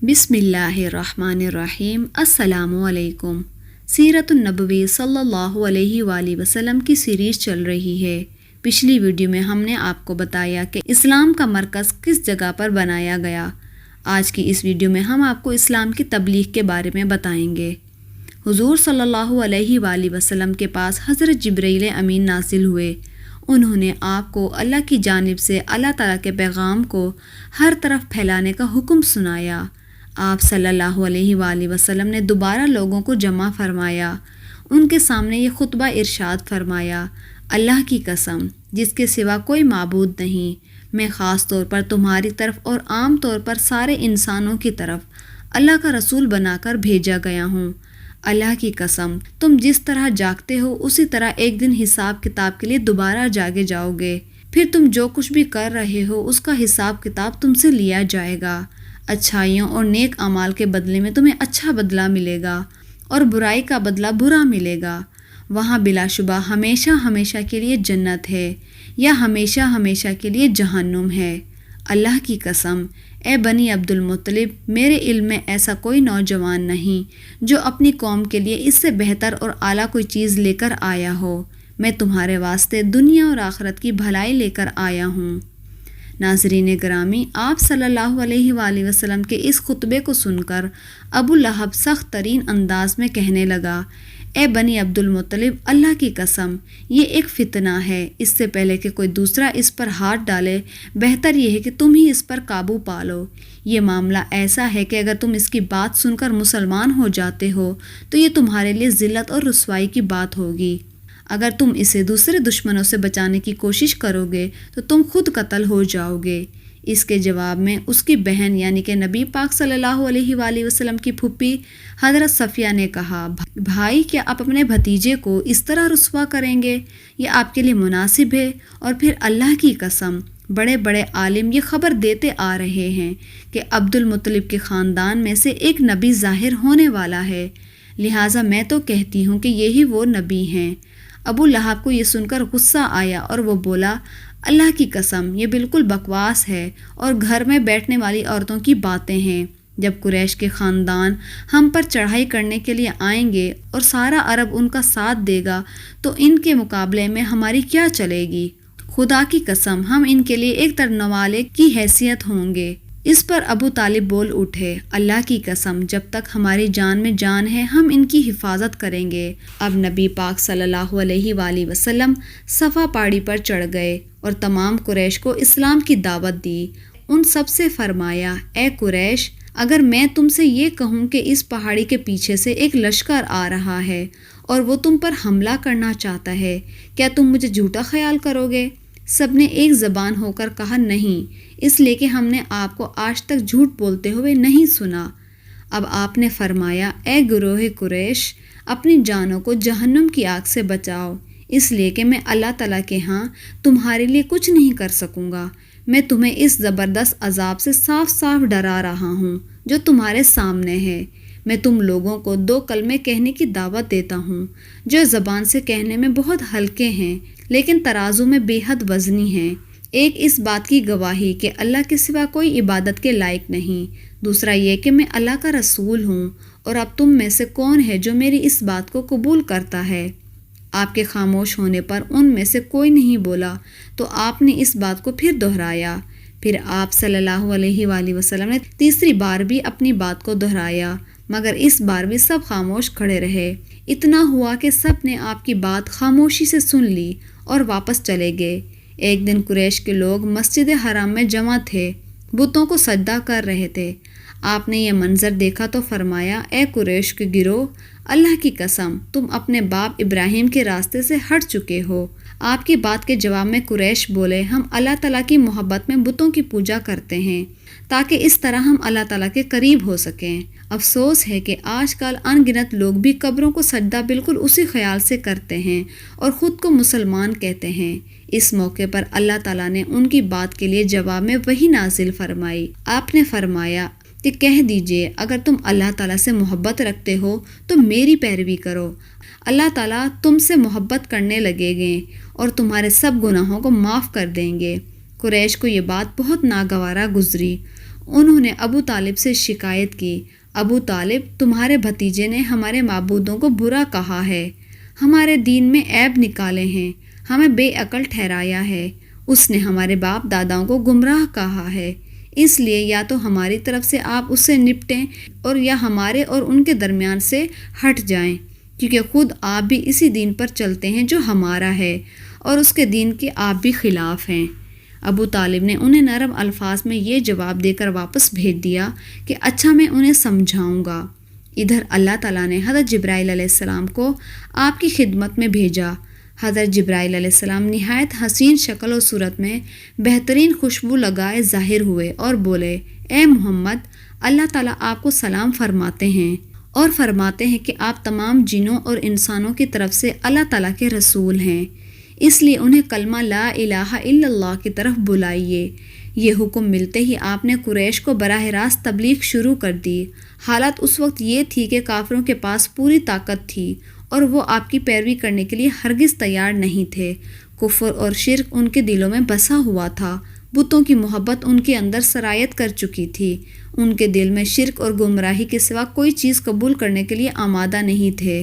بسم اللہ الرحمن الرحیم۔ السلام علیکم۔ سیرت النبوی صلی اللہ علیہ وآلہ وسلم کی سیریز چل رہی ہے۔ پچھلی ویڈیو میں ہم نے آپ کو بتایا کہ اسلام کا مرکز کس جگہ پر بنایا گیا۔ آج کی اس ویڈیو میں ہم آپ کو اسلام کی تبلیغ کے بارے میں بتائیں گے۔ حضور صلی اللہ علیہ وآلہ وسلم کے پاس حضرت جبرائیل امین نازل ہوئے۔ انہوں نے آپ کو اللہ کی جانب سے اللہ تعالیٰ کے پیغام کو ہر طرف پھیلانے کا حکم سنایا۔ آپ صلی اللہ علیہ وآلہ وسلم نے دوبارہ لوگوں کو جمع فرمایا۔ ان کے سامنے یہ خطبہ ارشاد فرمایا: اللہ کی قسم جس کے سوا کوئی معبود نہیں، میں خاص طور پر تمہاری طرف اور عام طور پر سارے انسانوں کی طرف اللہ کا رسول بنا کر بھیجا گیا ہوں۔ اللہ کی قسم تم جس طرح جاگتے ہو اسی طرح ایک دن حساب کتاب کے لیے دوبارہ جاگے جاؤ گے۔ پھر تم جو کچھ بھی کر رہے ہو اس کا حساب کتاب تم سے لیا جائے گا۔ اچھائیوں اور نیک اعمال کے بدلے میں تمہیں اچھا بدلہ ملے گا اور برائی کا بدلہ برا ملے گا۔ وہاں بلا شبہ ہمیشہ ہمیشہ کے لیے جنت ہے یا ہمیشہ ہمیشہ کے لیے جہنم ہے۔ اللہ کی قسم اے بنی عبد المطلب، میرے علم میں ایسا کوئی نوجوان نہیں جو اپنی قوم کے لیے اس سے بہتر اور اعلیٰ کوئی چیز لے کر آیا ہو۔ میں تمہارے واسطے دنیا اور آخرت کی بھلائی لے کر آیا ہوں۔ ناظرین گرامی، آپ صلی اللہ علیہ وآلہ وسلم کے اس خطبے کو سن کر ابو لہب سخت ترین انداز میں کہنے لگا: اے بنی عبد المطلب، اللہ کی قسم یہ ایک فتنہ ہے۔ اس سے پہلے کہ کوئی دوسرا اس پر ہاتھ ڈالے بہتر یہ ہے کہ تم ہی اس پر قابو پالو۔ یہ معاملہ ایسا ہے کہ اگر تم اس کی بات سن کر مسلمان ہو جاتے ہو تو یہ تمہارے لیے ذلت اور رسوائی کی بات ہوگی۔ اگر تم اسے دوسرے دشمنوں سے بچانے کی کوشش کرو گے تو تم خود قتل ہو جاؤ گے۔ اس کے جواب میں اس کی بہن یعنی کہ نبی پاک صلی اللہ علیہ وآلہ وسلم کی پھوپھی حضرت صفیہ نے کہا: بھائی کیا آپ اپنے بھتیجے کو اس طرح رسوا کریں گے؟ یہ آپ کے لیے مناسب ہے؟ اور پھر اللہ کی قسم بڑے بڑے عالم یہ خبر دیتے آ رہے ہیں کہ عبد المطلب کے خاندان میں سے ایک نبی ظاہر ہونے والا ہے، لہٰذا میں تو کہتی ہوں کہ یہی وہ نبی ہیں۔ ابو لہب کو یہ سن کر غصہ آیا اور وہ بولا: اللہ کی قسم یہ بالکل بکواس ہے اور گھر میں بیٹھنے والی عورتوں کی باتیں ہیں۔ جب قریش کے خاندان ہم پر چڑھائی کرنے کے لیے آئیں گے اور سارا عرب ان کا ساتھ دے گا تو ان کے مقابلے میں ہماری کیا چلے گی؟ خدا کی قسم ہم ان کے لیے ایک ترنوالے کی حیثیت ہوں گے۔ اس پر ابو طالب بول اٹھے: اللہ کی قسم جب تک ہماری جان میں جان ہے ہم ان کی حفاظت کریں گے۔ اب نبی پاک صلی اللہ علیہ وآلہ وسلم صفا پہاڑی پر چڑھ گئے اور تمام قریش کو اسلام کی دعوت دی۔ ان سب سے فرمایا: اے قریش، اگر میں تم سے یہ کہوں کہ اس پہاڑی کے پیچھے سے ایک لشکر آ رہا ہے اور وہ تم پر حملہ کرنا چاہتا ہے، کیا تم مجھے جھوٹا خیال کرو گے؟ سب نے ایک زبان ہو کر کہا: نہیں، اس لیے کہ ہم نے آپ کو آج تک جھوٹ بولتے ہوئے نہیں سنا۔ اب آپ نے فرمایا: اے گروہ قریش، اپنی جانوں کو جہنم کی آگ سے بچاؤ، اس لیے کہ میں اللہ تعالیٰ کے ہاں تمہارے لیے کچھ نہیں کر سکوں گا۔ میں تمہیں اس زبردست عذاب سے صاف صاف ڈرا رہا ہوں جو تمہارے سامنے ہے۔ میں تم لوگوں کو 2 کلمے کہنے کی دعوت دیتا ہوں جو زبان سے کہنے میں بہت ہلکے ہیں لیکن ترازو میں بے حد وزنی ہیں۔ ایک اس بات کی گواہی کہ اللہ کے سوا کوئی عبادت کے لائق نہیں، دوسرا یہ کہ میں اللہ کا رسول ہوں، اور اب تم میں سے کون ہے جو میری اس بات کو قبول کرتا ہے؟ آپ کے خاموش ہونے پر ان میں سے کوئی نہیں بولا تو آپ نے اس بات کو پھر دہرایا۔ پھر آپ صلی اللہ علیہ وآلہ وسلم نے تیسری بار بھی اپنی بات کو دہرایا، مگر اس بار بھی سب خاموش کھڑے رہے۔ اتنا ہوا کہ سب نے آپ کی بات خاموشی سے سن لی اور واپس چلے گئے۔ ایک دن قریش کے لوگ مسجد حرام میں جمع تھے، بتوں کو سجدہ کر رہے تھے۔ آپ نے یہ منظر دیکھا تو فرمایا: اے قریش کے گروہ، اللہ کی قسم تم اپنے باپ ابراہیم کے راستے سے ہٹ چکے ہو۔ آپ کی بات کے جواب میں قریش بولے: ہم اللہ تعالیٰ کی محبت میں بتوں کی پوجا کرتے ہیں تاکہ اس طرح ہم اللہ تعالیٰ کے قریب ہو سکیں۔ افسوس ہے کہ آج کل ان گنت لوگ بھی قبروں کو سجدہ بالکل اسی خیال سے کرتے ہیں اور خود کو مسلمان کہتے ہیں۔ اس موقع پر اللہ تعالیٰ نے ان کی بات کے لیے جواب میں وحی نازل فرمائی۔ آپ نے فرمایا کہ کہہ دیجئے اگر تم اللہ تعالیٰ سے محبت رکھتے ہو تو میری پیروی کرو، اللہ تعالیٰ تم سے محبت کرنے لگے گے اور تمہارے سب گناہوں کو معاف کر دیں گے۔ قریش کو یہ بات بہت ناگوارا گزری۔ انہوں نے ابو طالب سے شکایت کی، ابو طالب، تمہارے بھتیجے نے ہمارے معبودوں کو برا کہا ہے، ہمارے دین میں عیب نکالے ہیں، ہمیں بے عقل ٹھہرایا ہے، اس نے ہمارے باپ داداؤں کو گمراہ کہا ہے، اس لیے یا تو ہماری طرف سے آپ اس سے نپٹیں اور یا ہمارے اور ان کے درمیان سے ہٹ جائیں، کیونکہ خود آپ بھی اسی دین پر چلتے ہیں جو ہمارا ہے اور اس کے دین کے آپ بھی خلاف ہیں۔ ابو طالب نے انہیں نرم الفاظ میں یہ جواب دے کر واپس بھیج دیا کہ اچھا، میں انہیں سمجھاؤں گا۔ ادھر اللہ تعالیٰ نے حضرت جبرائیل علیہ السلام کو آپ کی خدمت میں بھیجا۔ حضرت جبرائیل علیہ السلام نہایت حسین شکل و صورت میں بہترین خوشبو لگائے ظاہر ہوئے اور بولے، اے محمد، اللہ تعالیٰ آپ کو سلام فرماتے ہیں اور فرماتے ہیں کہ آپ تمام جنوں اور انسانوں کی طرف سے اللہ تعالیٰ کے رسول ہیں، اس لیے انہیں کلمہ لا الہ الا اللہ کی طرف بلائیے۔ یہ حکم ملتے ہی آپ نے قریش کو براہ راست تبلیغ شروع کر دی۔ حالت اس وقت یہ تھی کہ کافروں کے پاس پوری طاقت تھی اور وہ آپ کی پیروی کرنے کے لیے ہرگز تیار نہیں تھے۔ کفر اور شرک ان کے دلوں میں بسا ہوا تھا، بتوں کی محبت ان کے اندر سرایت کر چکی تھی، ان کے دل میں شرک اور گمراہی کے سوا کوئی چیز قبول کرنے کے لیے آمادہ نہیں تھے۔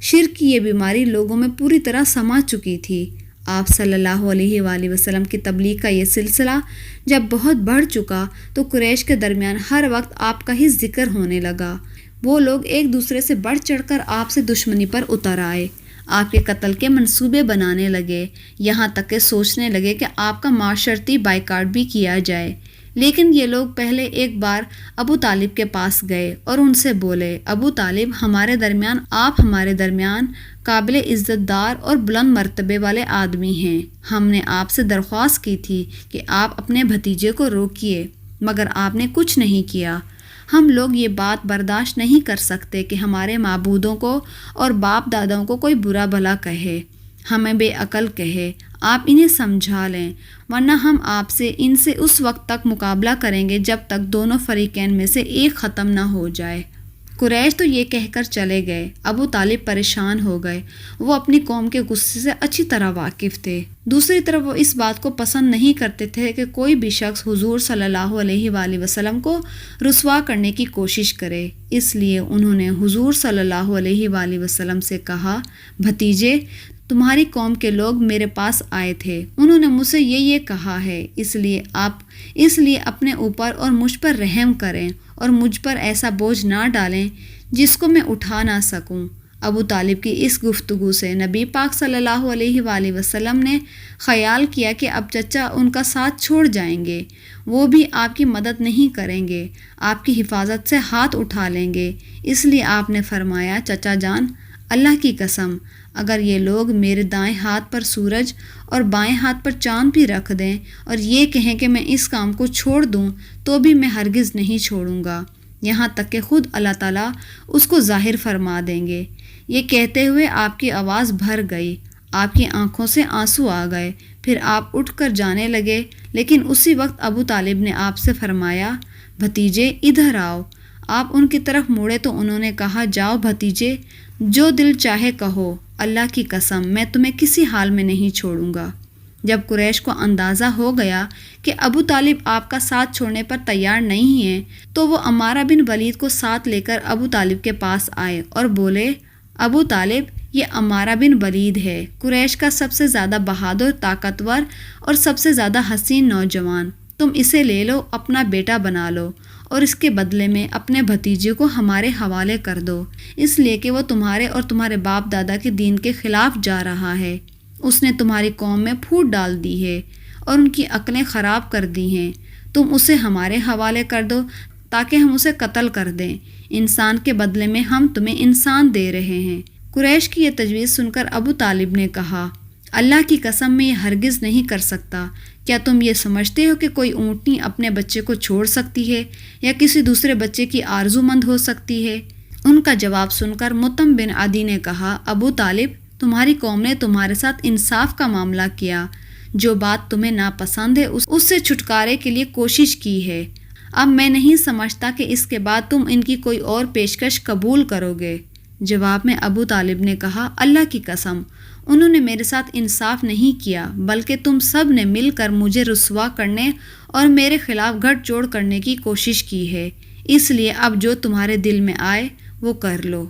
شرک کی یہ بیماری لوگوں میں پوری طرح سما چکی تھی۔ آپ صلی اللہ علیہ وآلہ وسلم کی تبلیغ کا یہ سلسلہ جب بہت بڑھ چکا تو قریش کے درمیان ہر وقت آپ کا ہی ذکر ہونے لگا۔ وہ لوگ ایک دوسرے سے بڑھ چڑھ کر آپ سے دشمنی پر اتر آئے، آپ کے قتل کے منصوبے بنانے لگے، یہاں تک کہ سوچنے لگے کہ آپ کا معاشرتی بائیکاٹ بھی کیا جائے۔ لیکن یہ لوگ پہلے ایک بار ابو طالب کے پاس گئے اور ان سے بولے، ابو طالب، آپ ہمارے درمیان قابل عزت دار اور بلند مرتبے والے آدمی ہیں، ہم نے آپ سے درخواست کی تھی کہ آپ اپنے بھتیجے کو روکیے، مگر آپ نے کچھ نہیں کیا۔ ہم لوگ یہ بات برداشت نہیں کر سکتے کہ ہمارے معبودوں کو اور باپ داداؤں کو کوئی برا بھلا کہے، ہمیں بے عقل کہے، آپ انہیں سمجھا لیں، ورنہ ہم آپ سے ان سے اس وقت تک مقابلہ کریں گے جب تک دونوں فریقین میں سے ایک ختم نہ ہو جائے۔ قریش تو یہ کہہ کر چلے گئے۔ ابو طالب پریشان ہو گئے، وہ اپنی قوم کے غصے سے اچھی طرح واقف تھے۔ دوسری طرف وہ اس بات کو پسند نہیں کرتے تھے کہ کوئی بھی شخص حضور صلی اللہ علیہ وآلہ وسلم کو رسوا کرنے کی کوشش کرے، اس لیے انہوں نے حضور صلی اللہ علیہ وآلہ وسلم سے کہا، بھتیجے، تمہاری قوم کے لوگ میرے پاس آئے تھے، انہوں نے مجھ سے یہ کہا ہے، اس لیے اپنے اوپر اور مجھ پر رحم کریں اور مجھ پر ایسا بوجھ نہ ڈالیں جس کو میں اٹھا نہ سکوں۔ ابو طالب کی اس گفتگو سے نبی پاک صلی اللہ علیہ وآلہ وسلم نے خیال کیا کہ اب چچا ان کا ساتھ چھوڑ جائیں گے، وہ بھی آپ کی مدد نہیں کریں گے، آپ کی حفاظت سے ہاتھ اٹھا لیں گے، اس لیے آپ نے فرمایا، چچا جان، اللہ کی قسم، اگر یہ لوگ میرے دائیں ہاتھ پر سورج اور بائیں ہاتھ پر چاند بھی رکھ دیں اور یہ کہیں کہ میں اس کام کو چھوڑ دوں تو بھی میں ہرگز نہیں چھوڑوں گا، یہاں تک کہ خود اللہ تعالیٰ اس کو ظاہر فرما دیں گے۔ یہ کہتے ہوئے آپ کی آواز بھر گئی، آپ کی آنکھوں سے آنسو آ گئے، پھر آپ اٹھ کر جانے لگے، لیکن اسی وقت ابو طالب نے آپ سے فرمایا، بھتیجے ادھر آؤ۔ آپ ان کی طرف مڑے تو انہوں نے کہا، جاؤ بھتیجے، جو دل چاہے کہو، اللہ کی قسم میں تمہیں کسی حال میں نہیں چھوڑوں گا۔ جب قریش کو اندازہ ہو گیا کہ ابو طالب آپ کا ساتھ چھوڑنے پر تیار نہیں ہیں تو وہ عمارہ بن ولید کو ساتھ لے کر ابو طالب کے پاس آئے اور بولے، ابو طالب، یہ عمارہ بن ولید ہے، قریش کا سب سے زیادہ بہادر، طاقتور اور سب سے زیادہ حسین نوجوان، تم اسے لے لو، اپنا بیٹا بنا لو اور اس کے بدلے میں اپنے بھتیجے کو ہمارے حوالے کر دو، اس لیے کہ وہ تمہارے اور تمہارے باپ دادا کے دین کے خلاف جا رہا ہے، اس نے تمہاری قوم میں پھوٹ ڈال دی ہے اور ان کی عقلیں خراب کر دی ہیں، تم اسے ہمارے حوالے کر دو تاکہ ہم اسے قتل کر دیں، انسان کے بدلے میں ہم تمہیں انسان دے رہے ہیں۔ قریش کی یہ تجویز سن کر ابو طالب نے کہا، اللہ کی قسم میں یہ ہرگز نہیں کر سکتا، کیا تم یہ سمجھتے ہو کہ کوئی اونٹنی اپنے بچے کو چھوڑ سکتی ہے یا کسی دوسرے بچے کی آرزو مند ہو سکتی ہے؟ ان کا جواب سن کر مطعم بن عدی نے کہا، ابو طالب، تمہاری قوم نے تمہارے ساتھ انصاف کا معاملہ کیا، جو بات تمہیں ناپسند ہے اس سے چھٹکارے کے لیے کوشش کی ہے، اب میں نہیں سمجھتا کہ اس کے بعد تم ان کی کوئی اور پیشکش قبول کرو گے۔ جواب میں ابو طالب نے کہا، اللہ کی قسم، انہوں نے میرے ساتھ انصاف نہیں کیا بلکہ تم سب نے مل کر مجھے رسوا کرنے اور میرے خلاف گھڑ چوڑ کرنے کی کوشش کی ہے، اس لیے اب جو تمہارے دل میں آئے وہ کر لو۔